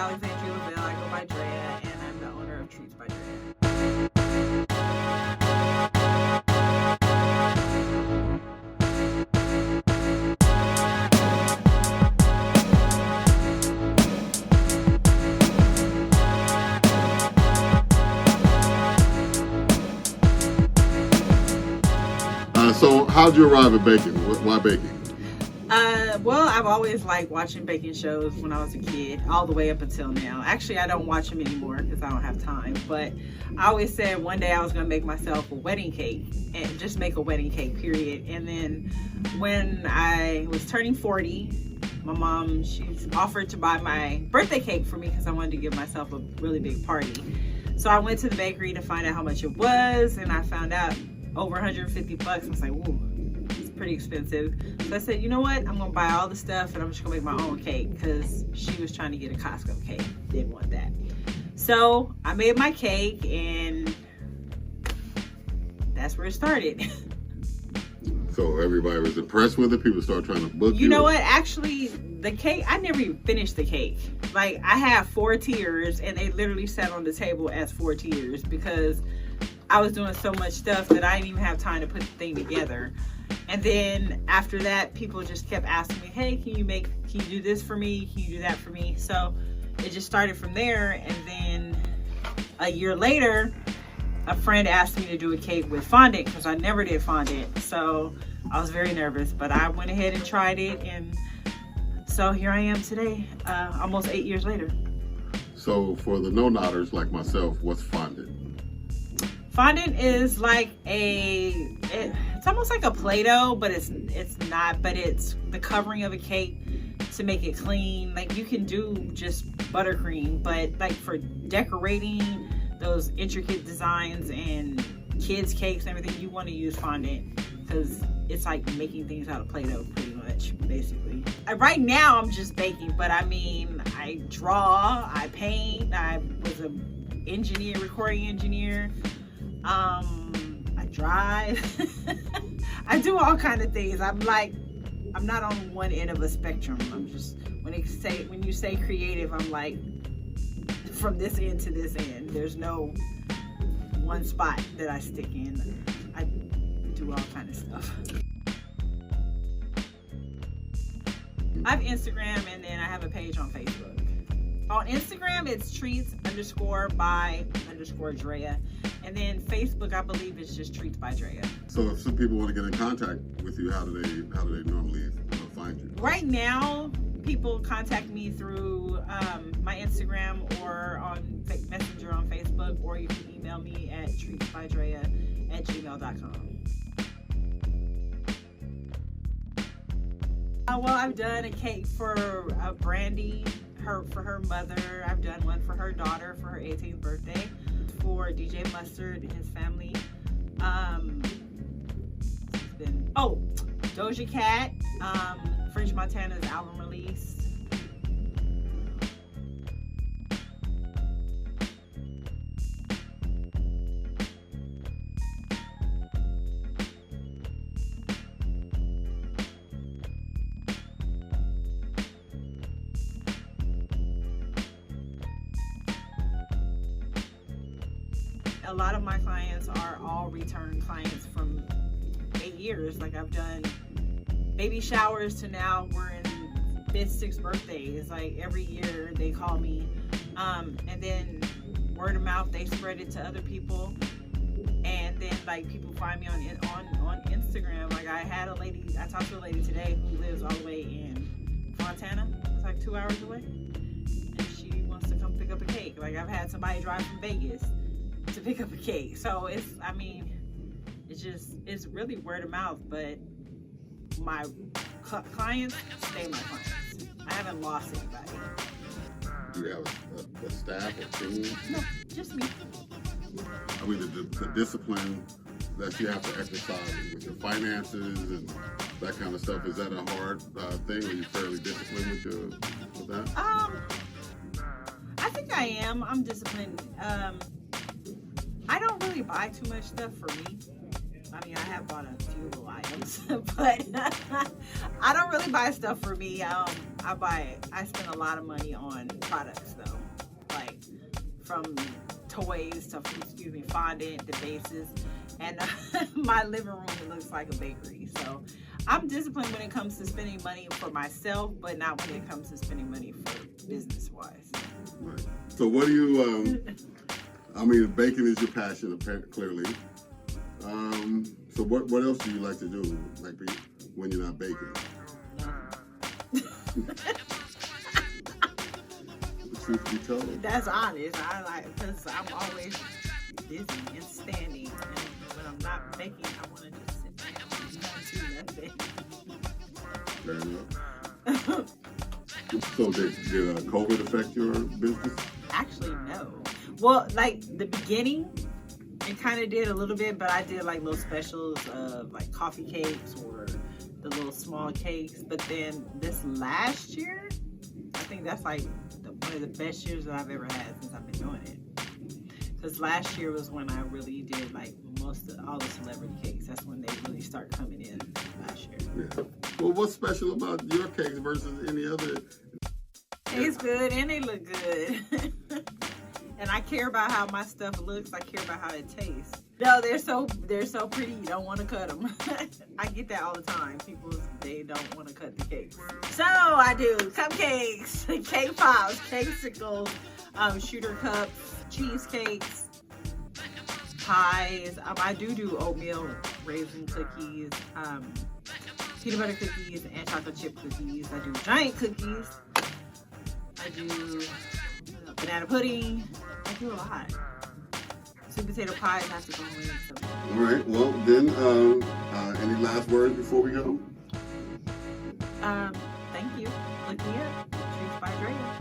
Alexandrea LaVelle. I go by Drea, and I'm the owner of Treats by Drea. So how'd you arrive at baking? Why baking? Well, I've always liked watching baking shows when I was a kid, all the way up until now. Actually, I don't watch them anymore because I don't have time. But I always said one day I was going to make myself a wedding cake and just make a wedding cake, period. And then when I was turning 40, my mom, she's offered to buy my birthday cake for me because I wanted to give myself a really big party. So I went to the bakery to find out how much it was, and I found out over 150 bucks. I was like, ooh, it's pretty expensive. So I said, you know what? I'm gonna buy all the stuff and I'm just gonna make my own cake, because she was trying to get a Costco cake. Didn't want that. So I made my cake, and that's where it started. So everybody was impressed with it? People started trying to book you? You know what? Actually, the cake, I never even finished the cake. Like, I have 4 tiers, and they literally sat on the table as 4 tiers because I was doing so much stuff that I didn't even have time to put the thing together. And then after that, people just kept asking me, hey, can you do this for me? Can you do that for me? So it just started from there. And then a year later, a friend asked me to do a cake with fondant because I never did fondant. So I was very nervous, but I went ahead and tried it. And so here I am today, almost 8 years later. So for the no-nodders like myself, what's fondant? Fondant is like it's almost like a Play-Doh, but it's not, but it's the covering of a cake to make it clean. Like, you can do just buttercream, but like for decorating those intricate designs and kids cakes and everything, you want to use fondant because it's like making things out of Play-Doh pretty much, basically. Right now I'm just baking, but I mean, I draw, I paint, I was an engineer, recording engineer. I drive. I do all kind of things. I'm not on one end of a spectrum. I'm just, when you say creative, I'm like from this end to this end. There's no one spot that I stick in. I do all kind of stuff. I have Instagram, and then I have a page on Facebook. On Instagram, it's treats_by_Drea. And then Facebook, I believe it's just Treats by Drea. So if some people want to get in contact with you, how do they normally find you? Right now, people contact me through my Instagram or on Messenger on Facebook, or you can email me at treatsbydrea@gmail.com. Well, I've done a cake for Brandy, for her mother. I've done one for her daughter for her 18th birthday. For DJ Mustard and his family. Doja Cat, French Montana's album release. A lot of my clients are all return clients from 8 years. Like, I've done baby showers to now we're in 5th, 6th birthdays. Like, every year they call me. And then word of mouth, they spread it to other people. And then like people find me on Instagram. Like, I talked to a lady today who lives all the way in Montana. It's like 2 hours away. And she wants to come pick up a cake. Like, I've had somebody drive from Vegas to pick up a cake. So it's really word of mouth, but my clients stay my clients. I haven't lost anybody. Do you have a staff or team? No, just me. I mean, the discipline that you have to exercise with your finances and that kind of stuff, is that a hard thing? Are you fairly disciplined with that? I think I am. I'm disciplined. I don't really buy too much stuff for me. I mean, I have bought a few little items, but I don't really buy stuff for me. I spend a lot of money on products though, like from toys to, fondant to bases, and my living room, it looks like a bakery. So I'm disciplined when it comes to spending money for myself, but not when it comes to spending money for business wise. Right. So what do you, I mean, baking is your passion, clearly. So what else do you like to do, like when you're not baking? Truth be told. That's honest. Because I'm always busy and standing, and when I'm not baking, I want to just sit down and do nothing. Fair enough. So did COVID affect your business? Actually, no. Well, like the beginning, it kind of did a little bit, but I did like little specials of like coffee cakes or the little small cakes. But then this last year, I think that's like one of the best years that I've ever had since I've been doing it. Because last year was when I really did like all the celebrity cakes. That's when they really start coming in last year. Yeah. Well, what's special about your cakes versus any other? Tastes good and they look good. And I care about how my stuff looks. I care about how it tastes. No, they're so pretty. You don't want to cut them. I get that all the time. They don't want to cut the cakes. So I do cupcakes, cake pops, casicles, shooter cups, cheesecakes, pies. I do oatmeal raisin cookies, peanut butter cookies, and chocolate chip cookies. I do giant cookies. I do banana pudding. I do a lot. Sweet potato pies have to go in. So. All right. Well, then, any last words before we go? Thank you. Look me up. Treats by Drea.